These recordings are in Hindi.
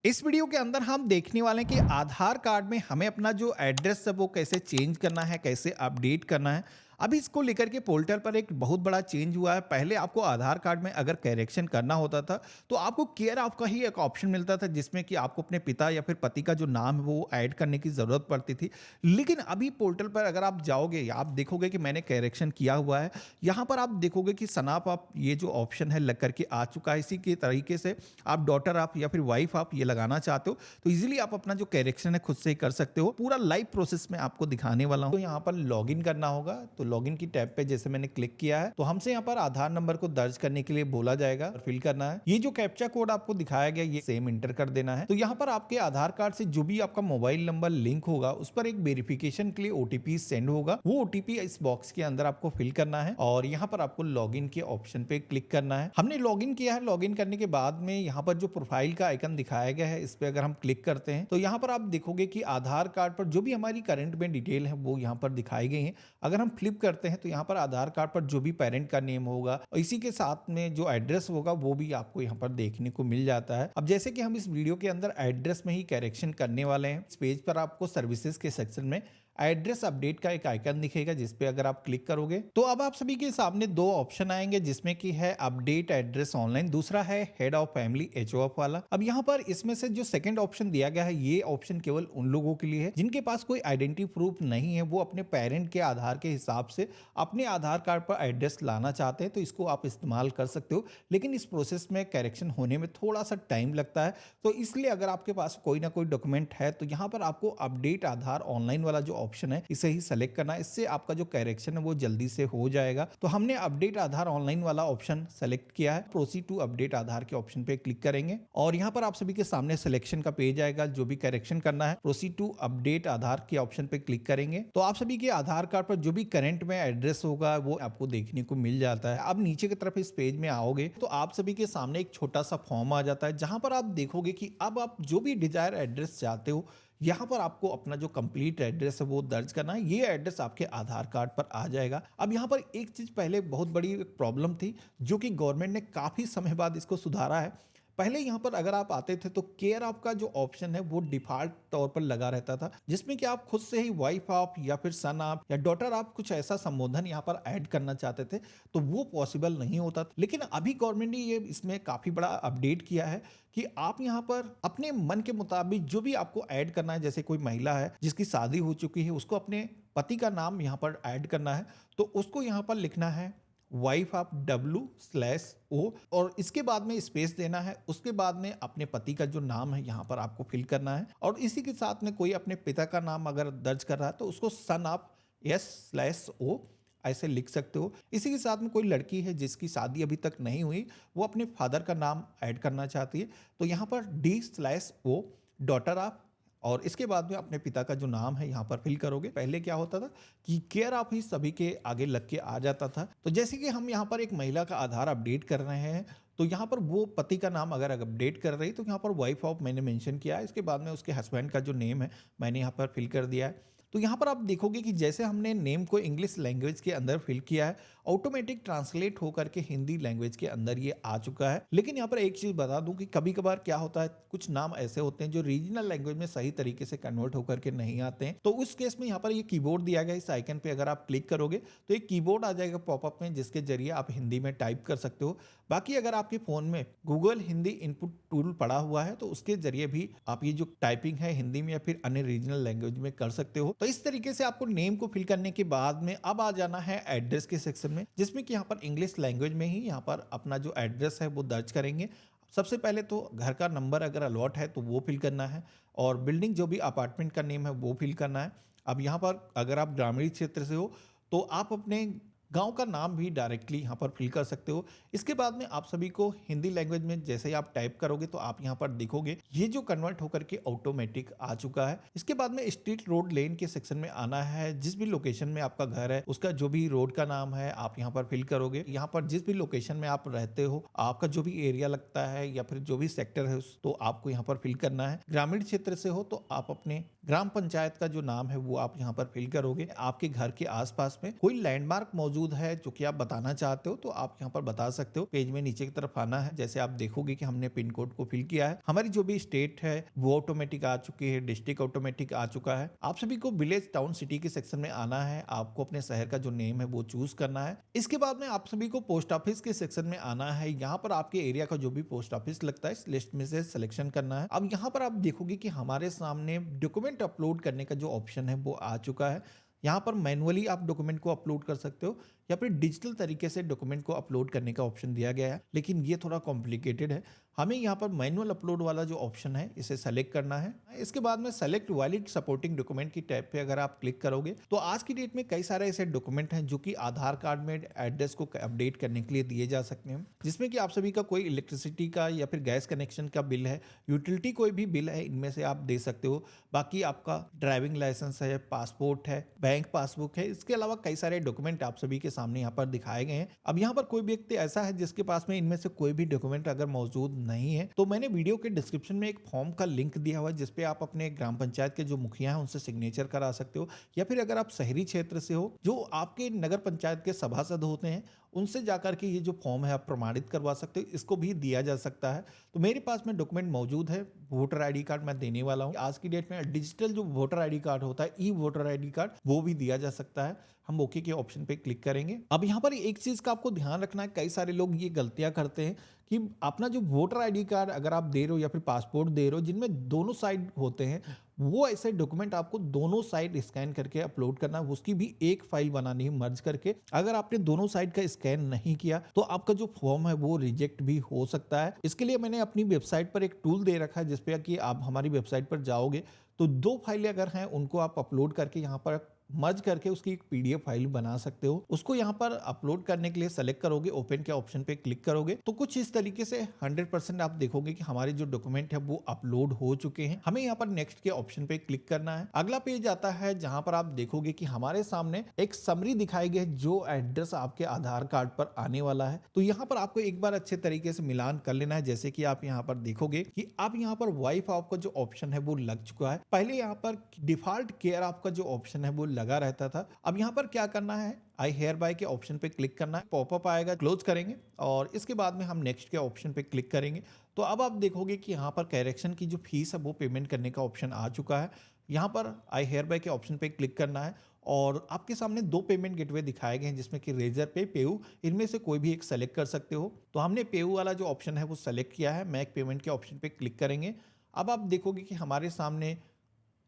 इस वीडियो के अंदर हम देखने वाले हैं कि आधार कार्ड में हमें अपना जो एड्रेस है वो कैसे चेंज करना है, कैसे अपडेट करना है। अभी इसको लेकर के पोर्टल पर एक बहुत बड़ा चेंज हुआ है। पहले आपको आधार कार्ड में अगर करेक्शन करना होता था तो आपको केयर ऑफ का ही एक ऑप्शन मिलता था, जिसमें कि आपको अपने पिता या फिर पति का जो नाम है वो ऐड करने की ज़रूरत पड़ती थी। लेकिन अभी पोर्टल पर अगर आप जाओगे या आप देखोगे कि मैंने करेक्शन किया हुआ है, यहाँ पर आप देखोगे कि सनाप आप ये जो ऑप्शन है लग करके आ चुका है। इसी के तरीके से आप डॉटर आप या फिर वाइफ आप ये लगाना चाहते हो तो इजीली आप अपना जो करेक्शन है खुद से ही कर सकते हो। पूरा लाइव प्रोसेस में आपको दिखाने वाला हूँ। तो यहाँ पर लॉगिन करना होगा, तो लॉगिन की टैब पे जैसे मैंने क्लिक किया है तो हमसे यहाँ पर आधार नंबर को दर्ज करने के लिए बोला जाएगा और फिल करना है। ये जो कैप्चा कोड आपको दिखाया गया ये सेम इंटर कर देना है। तो यहाँ पर आपके आधार कार्ड से जो भी आपका मोबाइल नंबर लिंक होगा उस पर एक वेरिफिकेशन के लिए ओटीपी सेंड होगा। वो ओटीपी इस बॉक्स के अंदर आपको फिल करना है और यहाँ पर आपको लॉगिन के ऑप्शन पे क्लिक करना है। हमने लॉगिन किया है। लॉगिन करने के बाद में यहाँ पर जो प्रोफाइल का आइकन दिखाया गया है इस पे अगर हम क्लिक करते हैं तो यहाँ पर आप देखोगे कि आधार कार्ड पर जो भी हमारी करंट में डिटेल है वो यहाँ पर दिखाई गई है। अगर हम फ्लिप करते हैं तो यहाँ पर आधार कार्ड पर जो भी पेरेंट का नेम होगा और इसी के साथ में जो एड्रेस होगा वो भी आपको यहाँ पर देखने को मिल जाता है। अब जैसे कि हम इस वीडियो के अंदर एड्रेस में ही करेक्शन करने वाले हैं, इस पेज पर आपको सर्विसेज के सेक्शन में एड्रेस अपडेट का एक आइकन दिखेगा जिस पे अगर आप क्लिक करोगे तो अब आप सभी के सामने दो ऑप्शन आएंगे, जिसमें कि है अपडेट एड्रेस ऑनलाइन, दूसरा है हेड ऑफ फैमिली एचओएफ वाला। अब यहाँ पर इसमें से जो सेकंड ऑप्शन दिया गया है ये ऑप्शन केवल उन लोगों के लिए है जिनके पास कोई आइडेंटिटी प्रूफ नहीं है, वो अपने पेरेंट के आधार के हिसाब से अपने आधार कार्ड पर एड्रेस लाना चाहते हैं तो इसको आप इस्तेमाल कर सकते हो। लेकिन इस प्रोसेस में करेक्शन होने में थोड़ा सा टाइम लगता है, तो इसलिए अगर आपके पास कोई ना कोई डॉक्यूमेंट है तो यहाँ पर आपको अपडेट आधार ऑनलाइन वाला जो ऑप्शन है इसे ही सेलेक्ट करना है। इससे आपका जो करेक्शन है वो जल्दी से हो जाएगा। तो हमने अपडेट आधार ऑनलाइन वाला ऑप्शन सेलेक्ट किया है। प्रोसीड टू अपडेट आधार के ऑप्शन पे क्लिक करेंगे और यहाँ पर आप सभी के सामने सिलेक्शन का पेज आएगा। जो भी करेक्शन करना है प्रोसीड टू अपडेट आधार के ऑप्शन पे क्लिक करेंगे तो आप सभी के आधार कार्ड पर जो भी करंट में एड्रेस होगा वो आपको देखने को मिल जाता है। अब नीचे की तरफ इस पेज में आओगे तो आप सभी के सामने एक छोटा सा फॉर्म आ जाता है जहां पर आप देखोगे कि अब आप जो भी डिजायर एड्रेस चाहते हो यहाँ पर आपको अपना जो कंप्लीट एड्रेस है वो दर्ज करना है। ये एड्रेस आपके आधार कार्ड पर आ जाएगा। अब यहाँ पर एक चीज पहले बहुत बड़ी प्रॉब्लम थी जो कि गवर्नमेंट ने काफी समय बाद इसको सुधारा है। पहले यहाँ पर अगर आप आते थे तो केयर ऑफ का जो ऑप्शन है वो डिफॉल्ट तौर पर लगा रहता था, जिसमें कि आप खुद से ही वाइफ आप या फिर सन आप या डॉटर आप कुछ ऐसा संबोधन यहाँ पर ऐड करना चाहते थे तो वो पॉसिबल नहीं होता था। लेकिन अभी गवर्नमेंट ने ये इसमें काफी बड़ा अपडेट किया है कि आप यहाँ पर अपने मन के मुताबिक जो भी आपको ऐड करना है, जैसे कोई महिला है जिसकी शादी हो चुकी है उसको अपने पति का नाम यहाँ पर ऐड करना है तो उसको यहाँ पर लिखना है वाइफ ऑफ W/O और इसके बाद में स्पेस देना है। उसके बाद में अपने पति का जो नाम है यहाँ पर आपको फिल करना है और इसी के साथ में कोई अपने पिता का नाम अगर दर्ज कर रहा है तो उसको सन ऑफ S/O ऐसे लिख सकते हो। इसी के साथ में कोई लड़की है जिसकी शादी अभी तक नहीं हुई, वो अपने फादर का नाम ऐड करना चाहती है तो यहाँ पर D/O डॉटर ऑफ और इसके बाद में अपने पिता का जो नाम है यहाँ पर फिल करोगे। पहले क्या होता था कि केयर ऑफ ही सभी के आगे लग के आ जाता था। तो जैसे कि हम यहाँ पर एक महिला का आधार अपडेट कर रहे हैं तो यहाँ पर वो पति का नाम अगर अपडेट कर रही तो यहाँ पर वाइफ ऑफ मैंने मेंशन किया है। इसके बाद में उसके हस्बैंड का जो नेम है मैंने यहाँ पर फिल कर दिया है। तो यहाँ पर आप देखोगे कि जैसे हमने नेम को इंग्लिश लैंग्वेज के अंदर फिल किया है ऑटोमेटिक ट्रांसलेट होकर के हिंदी लैंग्वेज के अंदर ये आ चुका है। लेकिन यहाँ पर एक चीज बता दूं कि कभी कभार क्या होता है कुछ नाम ऐसे होते हैं जो रीजनल लैंग्वेज में सही तरीके से कन्वर्ट होकर के नहीं आते हैं, तो उस केस में यहाँ पर ये कीबोर्ड दिया गया इस आइकन पे अगर आप क्लिक करोगे तो एक कीबोर्ड आ जाएगा पॉपअप में जिसके जरिए आप हिंदी में टाइप कर सकते हो। बाकी अगर आपके फोन में गूगल हिंदी इनपुट टूल पड़ा हुआ है तो उसके जरिए भी आप ये जो टाइपिंग है हिंदी में या फिर अन्य रीजनल लैंग्वेज में कर सकते हो। तो इस तरीके से आपको नेम को फिल करने के बाद में अब आ जाना है एड्रेस के सेक्शन में, जिसमें कि यहाँ पर इंग्लिश लैंग्वेज में ही यहाँ पर अपना जो एड्रेस है वो दर्ज करेंगे। सबसे पहले तो घर का नंबर अगर अलॉट है तो वो फिल करना है और बिल्डिंग जो भी अपार्टमेंट का नेम है वो फिल करना है। अब यहाँ पर अगर आप ग्रामीण क्षेत्र से हो तो आप अपने गांव का नाम भी डायरेक्टली यहाँ पर फिल कर सकते हो। इसके बाद में आप सभी को हिंदी लैंग्वेज में जैसे ही आप टाइप करोगे तो आप यहाँ पर देखोगे ये जो कन्वर्ट होकर के ऑटोमेटिक आ चुका है। इसके बाद में स्ट्रीट रोड लेन के सेक्शन में आना है। जिस भी लोकेशन में आपका घर है उसका जो भी रोड का नाम है आप यहाँ पर फिल करोगे। यहाँ पर जिस भी लोकेशन में आप रहते हो आपका जो भी एरिया लगता है या फिर जो भी सेक्टर है तो आपको यहाँ पर फिल करना है। ग्रामीण क्षेत्र से हो तो आप अपने ग्राम पंचायत का जो नाम है वो आप यहाँ पर फिल करोगे। आपके घर के आसपास में कोई लैंडमार्क मौजूद मौजूद है जो कि आप बताना चाहते हो तो आप यहाँ पर बता सकते हो। पेज में नीचे की तरफ आना है, जैसे आप देखोगे कि हमने पिन कोड को फिल किया है, हमारी जो भी स्टेट है वो ऑटोमेटिक आ चुकी है, डिस्ट्रिक्ट ऑटोमेटिक आ चुका है। आप सभी को विलेज टाउन सिटी के सेक्शन में आना है, आपको अपने शहर का जो नेम है वो चूज करना है। इसके बाद में आप सभी को पोस्ट ऑफिस के सेक्शन में आना है, यहाँ पर आपके एरिया का जो भी पोस्ट ऑफिस लगता है इस लिस्ट में से सिलेक्शन करना है। अब यहाँ पर आप देखोगे कि हमारे सामने डॉक्यूमेंट अपलोड करने का जो ऑप्शन है वो आ चुका है। यहाँ पर मैनुअली आप डॉक्यूमेंट को अपलोड कर सकते हो या फिर डिजिटल तरीके से डॉक्यूमेंट को अपलोड करने का ऑप्शन दिया गया है, लेकिन ये थोड़ा कॉम्प्लिकेटेड है। हमें यहाँ पर मैनुअल अपलोड वाला जो ऑप्शन है इसे सेलेक्ट करना है। इसके बाद में सेलेक्ट वैलिड सपोर्टिंग डॉक्यूमेंट की टैब पे अगर आप क्लिक करोगे तो आज की डेट में कई सारे ऐसे डॉक्यूमेंट हैं जो कि आधार कार्ड में एड्रेस को अपडेट करने के लिए दिए जा सकते हैं, जिसमें कि आप सभी का कोई इलेक्ट्रिसिटी का या फिर गैस कनेक्शन का बिल है, यूटिलिटी कोई भी बिल है, इनमें से आप दे सकते हो। बाकी आपका ड्राइविंग लाइसेंस है, पासपोर्ट है, बैंक पासबुक है, इसके अलावा कई सारे डॉक्यूमेंट आप सभी के सामने यहाँ पर दिखाए गए हैं। अब यहाँ पर कोई व्यक्ति ऐसा है जिसके पास में इनमें से कोई भी डॉक्यूमेंट अगर मौजूद नहीं है तो मैंने वीडियो के डिस्क्रिप्शन में एक फॉर्म का लिंक दिया हुआ है जिसपे आप अपने ग्राम पंचायत के जो मुखिया हैं उनसे सिग्नेचर करा सकते हो, या फिर अगर आप शहरी क्षेत्र से हो जो आपके नगर पंचायत के सभासद होते हैं उनसे जाकर के ये जो फॉर्म है आप प्रमाणित करवा सकते हो, इसको भी दिया जा सकता है। तो मेरे पास में डॉक्यूमेंट मौजूद है, वोटर आईडी कार्ड मैं देने वाला हूँ। आज की डेट में डिजिटल जो वोटर आईडी कार्ड होता है, ई वोटर आईडी कार्ड, वो भी दिया जा सकता है। हम ओके के ऑप्शन पे क्लिक करेंगे। अब यहाँ पर एक चीज का आपको ध्यान रखना है, कई सारे लोग ये गलतियां करते हैं कि अपना जो वोटर आईडी कार्ड अगर आप दे रहे हो या फिर पासपोर्ट दे रहे हो जिनमें दोनों साइड होते हैं, वो ऐसे डॉक्यूमेंट आपको दोनों साइड स्कैन करके अपलोड करना है, उसकी भी एक फाइल बनानी है मर्ज करके। अगर आपने दोनों साइड का स्कैन नहीं किया तो आपका जो फॉर्म है वो रिजेक्ट भी हो सकता है। इसके लिए मैंने अपनी वेबसाइट पर एक टूल दे रखा है जिसपे कि आप हमारी वेबसाइट पर जाओगे तो दो फाइलें अगर हैं उनको आप अपलोड करके यहाँ पर मर्ज करके उसकी एक पीडीएफ फाइल बना सकते हो। उसको यहाँ पर अपलोड करने के लिए सेलेक्ट करोगे, ओपन के ऑप्शन पे क्लिक करोगे तो कुछ इस तरीके से 100% आप देखोगे कि हमारे जो डॉक्यूमेंट है वो अपलोड हो चुके हैं। हमें यहाँ पर नेक्स्ट के ऑप्शन पे क्लिक करना है। अगला पेज आता है जहां पर आप देखोगे कि हमारे सामने एक समरी दिखाई गई है जो एड्रेस आपके आधार कार्ड पर आने वाला है। तो यहाँ पर आपको एक बार अच्छे तरीके से मिलान कर लेना है। जैसे कि आप यहाँ पर देखोगे कि आप यहाँ पर वाइफ आपका जो ऑप्शन है वो लग चुका है। पहले यहाँ पर डिफॉल्ट केयर आपका जो ऑप्शन है वो लगा रहता था। अब यहाँ पर क्या करना है, आई हेयर बाय के ऑप्शन पे क्लिक करना है, पॉपअप आएगा, क्लोज करेंगे और इसके बाद में हम नेक्स्ट के ऑप्शन पे क्लिक करेंगे। तो अब आप देखोगे कि यहाँ पर करेक्शन की जो फीस है वो पेमेंट करने का ऑप्शन आ चुका है। यहाँ पर आई हेयर बाय के ऑप्शन पे क्लिक करना है और आपके सामने दो पेमेंट गेटवे दिखाए गए हैं जिसमें कि रेजर पे, पेयू, इनमें से कोई भी एक सेलेक्ट कर सकते हो। तो हमने पेयू वाला जो ऑप्शन है वो सेलेक्ट किया है। मैक पेमेंट के ऑप्शन पे क्लिक करेंगे। अब आप देखोगे कि हमारे सामने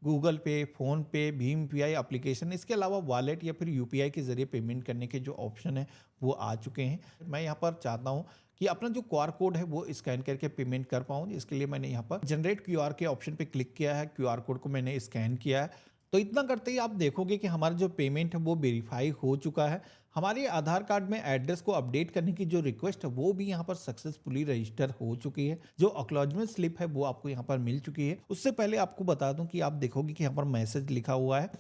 गूगल पे, फोन पे, भीम यूपीआई एप्लीकेशन, इसके अलावा वॉलेट या फिर यूपीआई के जरिए पेमेंट करने के जो ऑप्शन है वो आ चुके हैं। मैं यहाँ पर चाहता हूँ कि अपना जो क्यूआर कोड है वो स्कैन करके पेमेंट कर पाऊँ। इसके लिए मैंने यहाँ पर जनरेट क्यूआर के ऑप्शन पे क्लिक किया है, क्यूआर कोड को मैंने स्कैन किया है। तो इतना करते ही आप देखोगे कि हमारा जो पेमेंट है वो वेरीफाई हो चुका है। हमारे आधार कार्ड में एड्रेस को अपडेट करने की जो रिक्वेस्ट है वो भी यहाँ पर सक्सेसफुली रजिस्टर हो चुकी है। जो एक्नॉलेजमेंट स्लिप है वो आपको यहाँ पर मिल चुकी है। उससे पहले आपको बता दूं कि आप देखोगे कि यहाँ पर मैसेज लिखा हुआ है।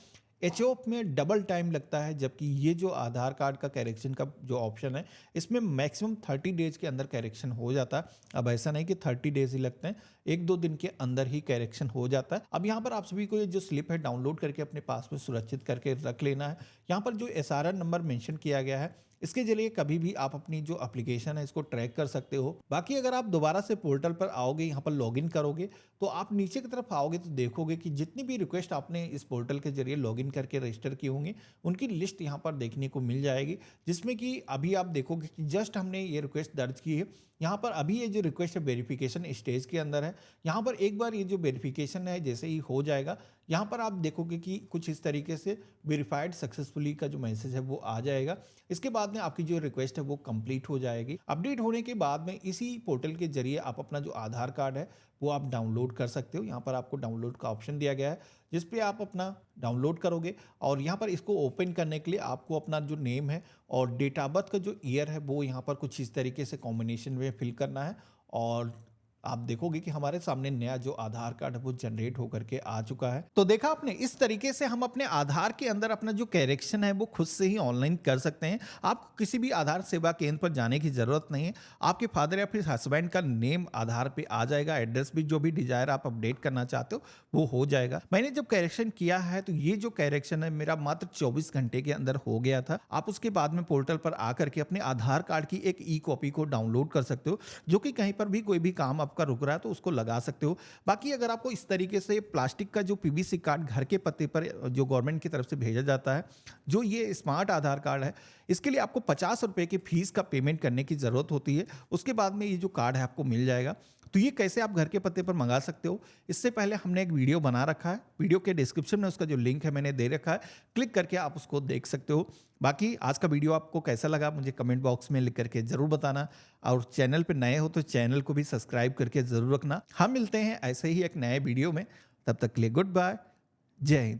एचओप में डबल टाइम लगता है, जबकि ये जो आधार कार्ड का करेक्शन का जो ऑप्शन है इसमें मैक्सिमम 30 डेज के अंदर करेक्शन हो जाता है। अब ऐसा नहीं कि 30 डेज ही लगते हैं, एक दो दिन के अंदर ही करेक्शन हो जाता है। अब यहाँ पर आप सभी को ये जो स्लिप है डाउनलोड करके अपने पास में सुरक्षित करके रख लेना है। यहाँ पर जो एसआरएन नंबर मेंशन किया गया है इसके जरिए कभी भी आप अपनी जो एप्लीकेशन है इसको ट्रैक कर सकते हो। बाकी अगर आप दोबारा से पोर्टल पर आओगे, यहाँ पर लॉगिन करोगे तो आप नीचे की तरफ आओगे तो देखोगे कि जितनी भी रिक्वेस्ट आपने इस पोर्टल के जरिए लॉगिन करके रजिस्टर किए होंगे उनकी लिस्ट यहाँ पर देखने को मिल जाएगी, जिसमें कि अभी आप देखोगे कि जस्ट हमने ये रिक्वेस्ट दर्ज की है। यहाँ पर अभी ये जो रिक्वेस्ट है वेरिफिकेशन स्टेज के अंदर है। यहाँ पर एक बार ये जो वेरिफिकेशन है जैसे ही हो जाएगा यहाँ पर आप देखोगे कि कुछ इस तरीके से वेरीफाइड सक्सेसफुली का जो मैसेज है वो आ जाएगा। इसके बाद में आपकी जो रिक्वेस्ट है वो कंप्लीट हो जाएगी। अपडेट होने के बाद में इसी पोर्टल के जरिए आप अपना जो आधार कार्ड है वो आप डाउनलोड कर सकते हो। यहाँ पर आपको डाउनलोड का ऑप्शन दिया गया है जिस पे आप अपना डाउनलोड करोगे और यहाँ पर इसको ओपन करने के लिए आपको अपना जो नेम है और डेट ऑफ बर्थ का जो ईयर है वो यहाँ पर कुछ इस तरीके से कॉम्बिनेशन में फिल करना है और आप देखोगे कि हमारे सामने नया जो आधार कार्ड है वो जनरेट होकर के आ चुका है। तो देखा आपने, इस तरीके से हम अपने आधार के अंदर अपना जो करेक्शन है वो खुद से ही ऑनलाइन कर सकते हैं। आपको किसी भी आधार सेवा केंद्र पर जाने की जरूरत नहीं है। आपके फादर या फिर हस्बैंड का नेम आधार पे आ जाएगा, एड्रेस भी जो भी डिजायर आप अपडेट करना चाहते हो वो हो जाएगा। मैंने जब करेक्शन किया है तो ये जो करेक्शन है मेरा मात्र 24 घंटे के अंदर हो गया था। आप उसके बाद में पोर्टल पर आकर के अपने आधार कार्ड की एक ई कॉपी को डाउनलोड कर सकते हो, जो कि कहीं पर भी कोई भी काम आपका रुक रहा है तो उसको लगा सकते हो। बाकी अगर आपको इस तरीके से प्लास्टिक का जो पीवीसी कार्ड घर के पते पर जो गवर्नमेंट की तरफ से भेजा जाता है, जो ये स्मार्ट आधार कार्ड है, इसके लिए आपको 50 रुपए की फीस का पेमेंट करने की जरूरत होती है। उसके बाद में ये जो कार्ड है आपको मिल जाएगा। तो ये कैसे आप घर के पते पर मंगा सकते हो, इससे पहले हमने एक वीडियो बना रखा है। वीडियो के डिस्क्रिप्शन में उसका जो लिंक है मैंने दे रखा है, क्लिक करके आप उसको देख सकते हो। बाकी आज का वीडियो आपको कैसा लगा मुझे कमेंट बॉक्स में लिख करके जरूर बताना, और चैनल पे नए हो तो चैनल को भी सब्सक्राइब करके जरूर रखना। हम मिलते हैं ऐसे ही एक नए वीडियो में, तब तक के लिए गुड बाय, जय हिंद।